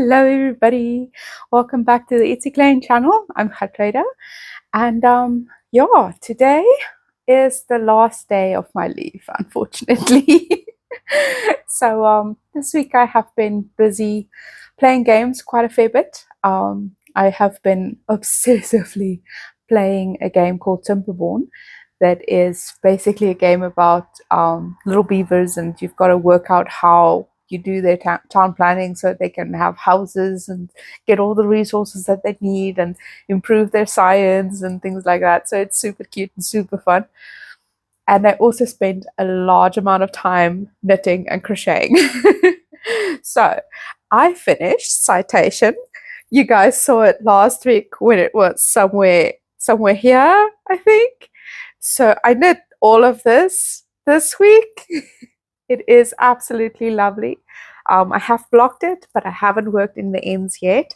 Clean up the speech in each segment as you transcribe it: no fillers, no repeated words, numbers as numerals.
Hello everybody, welcome back to the Ietsie Klein channel. I'm Trader, and yeah, today is the last day of my leave, unfortunately. So this week I have been busy playing games quite a fair bit. I have been obsessively playing a game called Timberborn that is basically a game about little beavers, and you've got to work out how you do their town planning so they can have houses and get all the resources that they need and improve their science and things like that. So it's super cute and super fun. And I also spend a large amount of time knitting and crocheting. So I finished Citation. You guys saw it last week when it was somewhere here, I think. So I knit all of this week. It is absolutely lovely. I have blocked it, but I haven't worked in the ends yet.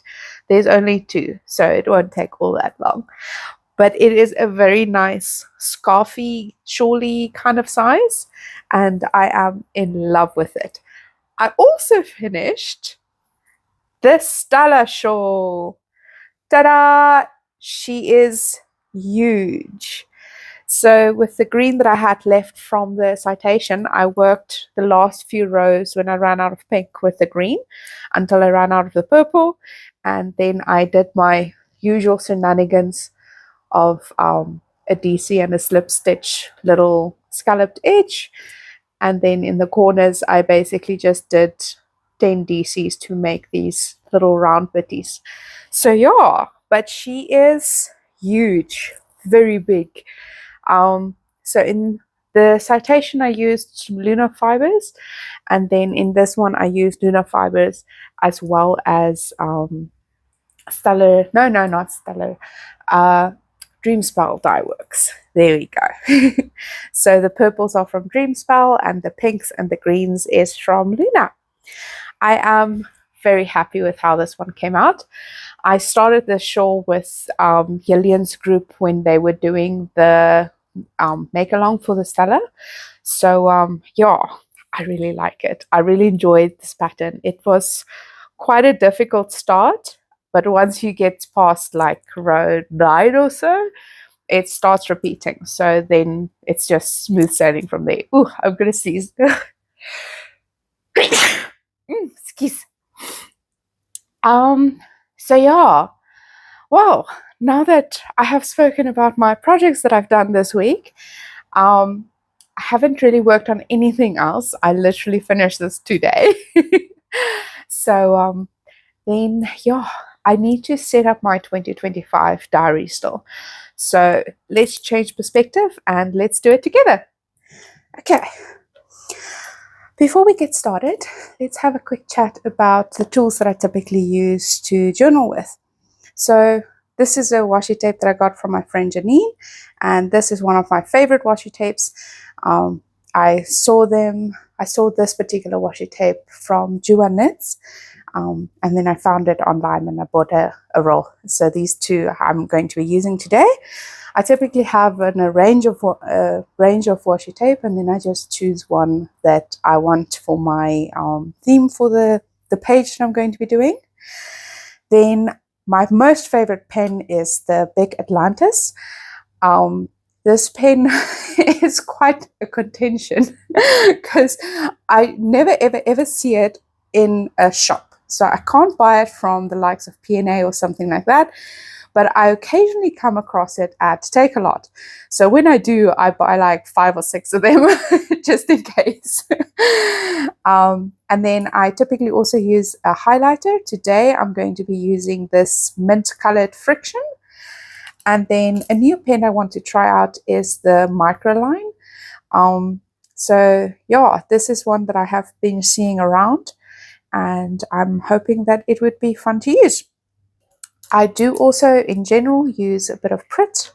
There's only 2, so it won't take all that long. But it is a very nice scarfy, shawly kind of size, and I am in love with it. I also finished this Stella Shawl. Ta-da! She is huge. So with the green that I had left from the Citation, I worked the last few rows when I ran out of pink with the green until I ran out of the purple. And then I did my usual shenanigans of a DC and a slip stitch little scalloped edge. And then in the corners, I basically just did 10 DCs to make these little round bitties. So yeah, but she is huge, very big. So in the Citation, I used lunar fibers, and then in this one, I used lunar fibers as well as stellar. No, not stellar. Dreamspell dye works. There we go. So the purples are from Dreamspell, and the pinks and the greens is from Luna. I am very happy with how this one came out. I started the shawl with Yillian's group when they were doing the make along for the Stella. So yeah, I really like it. I really enjoyed this pattern. It was quite a difficult start, but once you get past like row 9 or so, it starts repeating. So then it's just smooth sailing from there. Ooh, I'm gonna sneeze. Excuse. So yeah, well, now that I have spoken about my projects that I've done this week, I haven't really worked on anything else. I literally finished this today. So then yeah, I need to set up my 2025 diary still. So let's change perspective and let's do it together. Okay. Before we get started, let's have a quick chat about the tools that I typically use to journal with. So this is a washi tape that I got from my friend Janine, and this is one of my favorite washi tapes. I saw this particular washi tape from Jua Knits, and then I found it online and I bought a roll. So these 2 I'm going to be using today. I typically have a range of washi tape, and then I just choose one that I want for my theme for the page that I'm going to be doing. Then my most favorite pen is the Big Atlantis. This pen is quite a contention because I never ever see it in a shop. So I can't buy it from the likes of P&A or something like that. But I occasionally come across it at Take-A-Lot. So when I do, I buy like 5 or 6 of them just in case. And then I typically also use a highlighter. Today I'm going to be using this mint colored Friction. And then a new pen I want to try out is the Microline. So yeah, this is one that I have been seeing around, and I'm hoping that it would be fun to use. I do also, in general, use a bit of Pritt,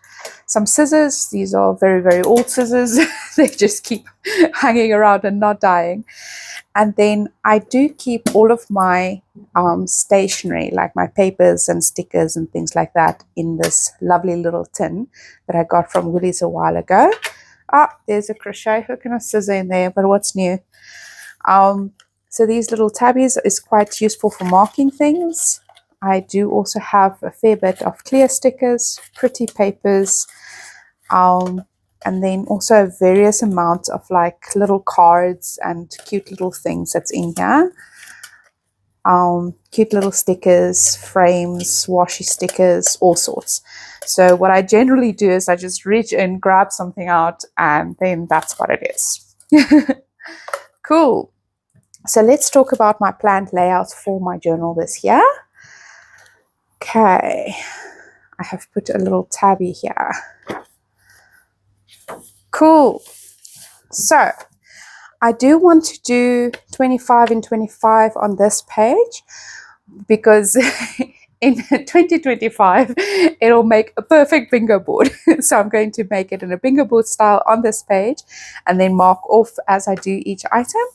some scissors. These are very, very old scissors. They just keep hanging around and not dying. And then I do keep all of my stationery, like my papers and stickers and things like that, in this lovely little tin that I got from Woolies a while ago. There's a crochet hook and a scissor in there, but what's new? So these little tabbies is quite useful for marking things. I do also have a fair bit of clear stickers, pretty papers, and then also various amounts of like little cards and cute little things that's in here. Cute little stickers, frames, washi stickers, all sorts. So what I generally do is I just reach in, grab something out, and then that's what it is. Cool. So let's talk about my planned layout for my journal this year. Okay, I have put a little tabby here. Cool. So I do want to do 25 and 25 on this page because in 2025 it'll make a perfect bingo board. So I'm going to make it in a bingo board style on this page and then mark off as I do each item.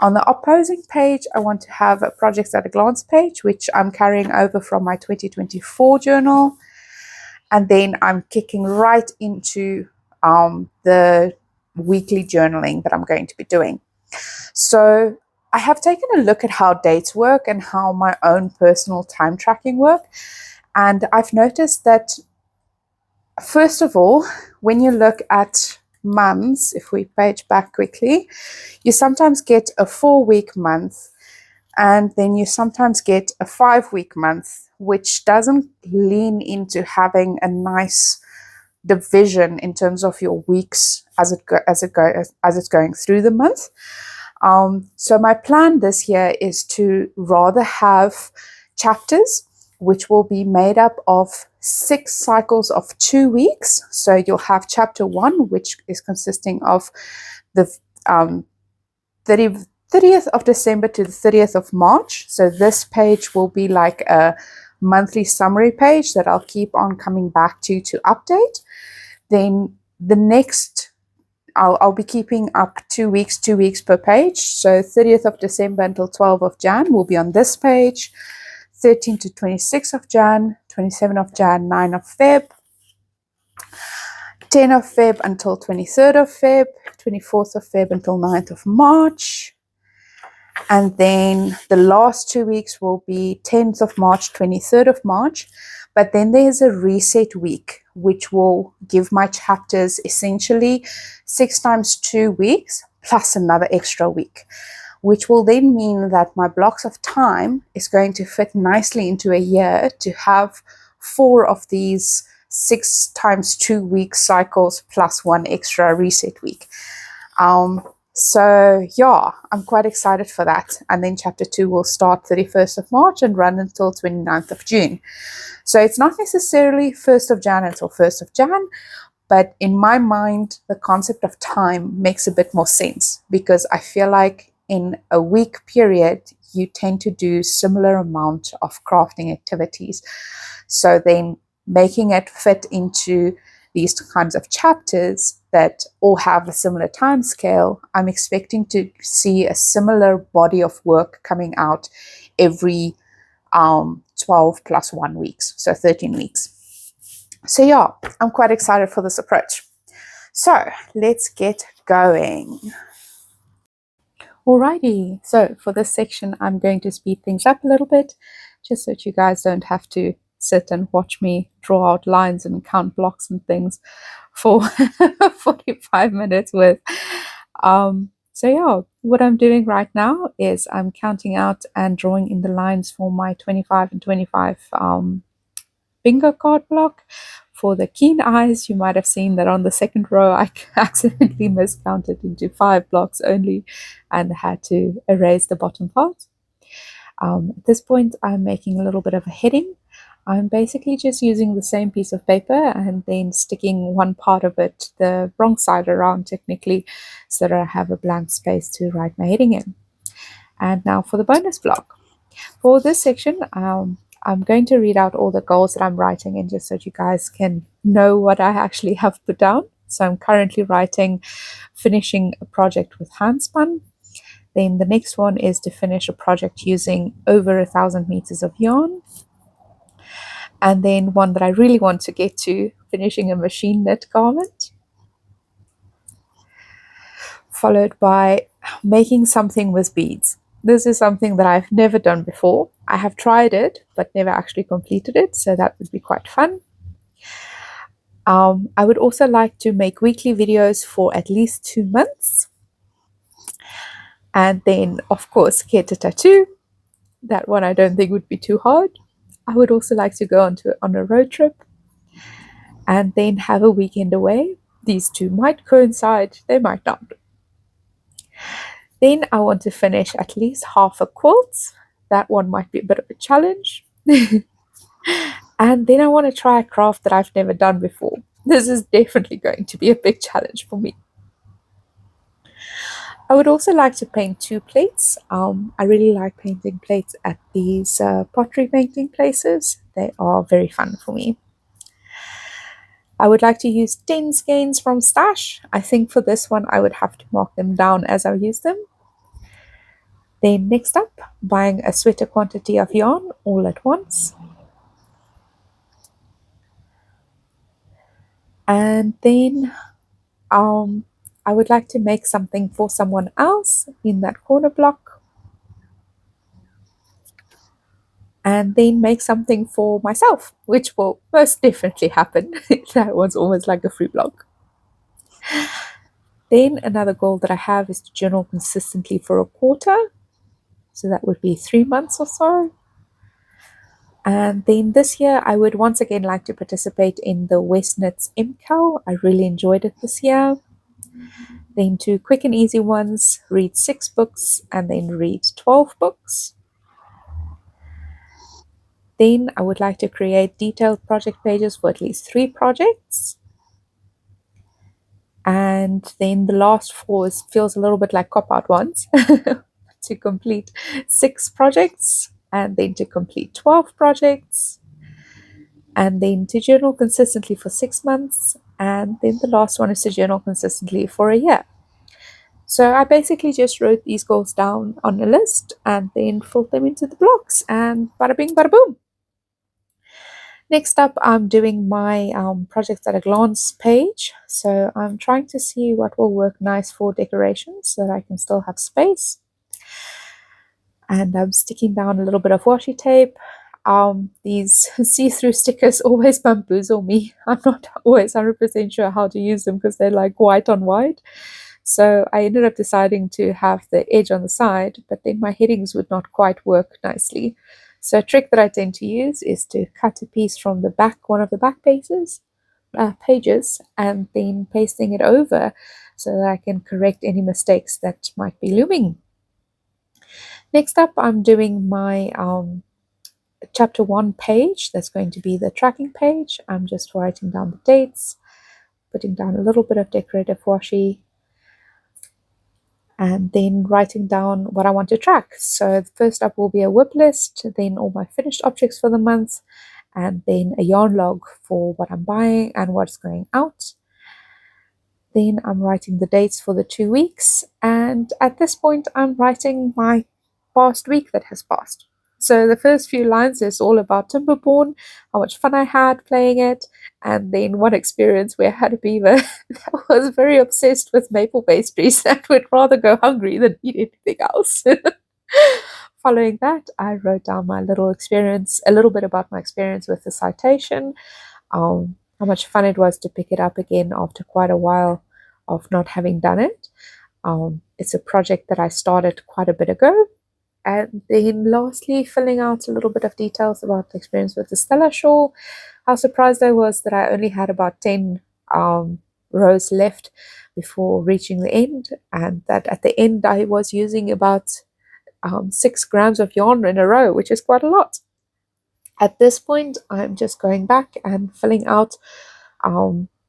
On the opposing page, I want to have a projects at a glance page, which I'm carrying over from my 2024 journal. And then I'm kicking right into the weekly journaling that I'm going to be doing. So I have taken a look at how dates work and how my own personal time tracking work. And I've noticed that, first of all, when you look at months, if we page back quickly, you sometimes get a 4-week month, and then you sometimes get a 5-week month, which doesn't lean into having a nice division in terms of your weeks as it's going through the month. So my plan this year is to rather have chapters which will be made up of 6 cycles of 2 weeks. So you'll have chapter 1, which is consisting of the 30th of December to the 30th of March. So this page will be like a monthly summary page that I'll keep on coming back to update. Then the next, I'll be keeping up 2 weeks per page. So 30th of December until 12th of Jan will be on this page. 13th to 26th of Jan, 27th of Jan, 9th of Feb, 10th of Feb until 23rd of Feb, 24th of Feb until 9th of March. And then the last 2 weeks will be 10th of March, 23rd of March. But then there's a reset week, which will give my chapters essentially 6 times 2 weeks plus another extra week, which will then mean that my blocks of time is going to fit nicely into a year to have 4 of these 6 times 2 week cycles plus 1 extra reset week. So yeah, I'm quite excited for that. And then chapter 2 will start 31st of March and run until 29th of June. So it's not necessarily 1st of Jan until 1st of Jan, but in my mind, the concept of time makes a bit more sense because I feel like in a week period, you tend to do similar amount of crafting activities. So then making it fit into these kinds of chapters that all have a similar time scale, I'm expecting to see a similar body of work coming out every 12 plus 1 weeks, so 13 weeks. So yeah, I'm quite excited for this approach. So let's get going. Alrighty, so for this section, I'm going to speed things up a little bit, just so that you guys don't have to sit and watch me draw out lines and count blocks and things for 45 minutes with. So yeah, what I'm doing right now is I'm counting out and drawing in the lines for my 25 and 25 bingo card block. For the keen eyes, you might have seen that on the second row I accidentally miscounted into 5 blocks only and had to erase the bottom part. At this point, I'm making a little bit of a heading. I'm basically just using the same piece of paper and then sticking one part of it the wrong side around technically so that I have a blank space to write my heading in. And now for the bonus block. For this section, I'm going to read out all the goals that I'm writing in just so that you guys can know what I actually have put down. So I'm currently writing finishing a project with handspun. Then the next one is to finish a project using over 1,000 meters of yarn. And then one that I really want to get to, finishing a machine knit garment. Followed by making something with beads. This is something that I've never done before. I have tried it, but never actually completed it, so that would be quite fun. I would also like to make weekly videos for at least 2 months. And then, of course, get a tattoo. That one I don't think would be too hard. I would also like to go on a road trip and then have a weekend away. These two might coincide, they might not. Then I want to finish at least half a quilt. That one might be a bit of a challenge. And then I want to try a craft that I've never done before. This is definitely going to be a big challenge for me. I would also like to paint 2 plates. I really like painting plates at these pottery painting places. They are very fun for me. I would like to use 10 skeins from Stash. I think for this one I would have to mark them down as I use them. Then next up, buying a sweater quantity of yarn all at once. And then I would like to make something for someone else in that corner block. And then make something for myself, which will most definitely happen. That was almost like a free block. Then another goal that I have is to journal consistently for a quarter. So that would be 3 months or so. And then this year, I would once again like to participate in the Westnitz MCAL. I really enjoyed it this year. Then 2 quick and easy ones, read 6 books and then read 12 books. Then I would like to create detailed project pages for at least 3 projects. And then the last 4 feels a little bit like cop-out ones. To complete 6 projects, and then to complete 12 projects, and then to journal consistently for 6 months, and then the last one is to journal consistently for a year. So I basically just wrote these goals down on a list and then filled them into the blocks, and bada bing, bada boom. Next up, I'm doing my projects at a glance page. So I'm trying to see what will work nice for decorations so that I can still have space. And I'm sticking down a little bit of washi tape. These see-through stickers always bamboozle me. I'm not always 100% sure how to use them because they're like white on white. So I ended up deciding to have the edge on the side, but then my headings would not quite work nicely. So a trick that I tend to use is to cut a piece from the back, one of the back pages, and then pasting it over so that I can correct any mistakes that might be looming. Next up, I'm doing my chapter 1 page. That's going to be the tracking page. I'm just writing down the dates, putting down a little bit of decorative washi, and then writing down what I want to track. So first up will be a WIP list, then all my finished objects for the month, and then a yarn log for what I'm buying and what's going out. Then I'm writing the dates for the 2 weeks, and at this point I'm writing my past week that has passed. So the first few lines is all about Timberborn, how much fun I had playing it, and then one experience where I had a beaver that was very obsessed with maple pastries that would rather go hungry than eat anything else. Following that, I wrote down my little experience, a little bit about my experience with the citation, how much fun it was to pick it up again after quite a while of not having done it. It's a project that I started quite a bit ago. And then lastly, filling out a little bit of details about the experience with the Stella Shawl. How surprised I was that I only had about 10 rows left before reaching the end, and that at the end I was using about 6 grams of yarn in a row, which is quite a lot. At this point, I'm just going back and filling out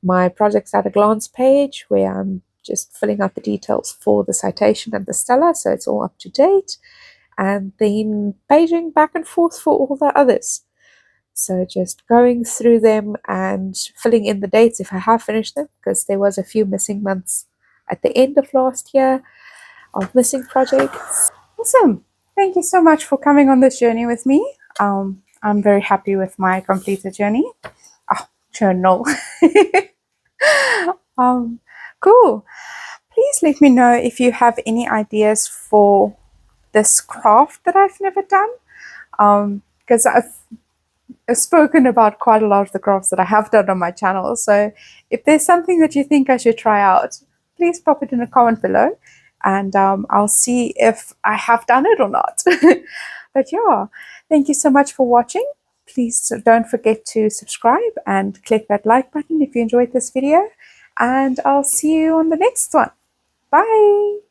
my projects at a glance page where I'm just filling out the details for the citation and the Stella, so it's all up to date, and then paging back and forth for all the others. So just going through them and filling in the dates if I have finished them, because there was a few missing months at the end of last year of missing projects. Awesome. Thank you so much for coming on this journey with me. I'm very happy with my completed journey. Journal. Cool. Please let me know if you have any ideas for this craft that I've never done, because I've spoken about quite a lot of the crafts that I have done on my channel. So if there's something that you think I should try out, please pop it in a comment below, and I'll see if I have done it or not. But yeah, thank you so much for watching. Please don't forget to subscribe and click that like button if you enjoyed this video, and I'll see you on the next one. Bye!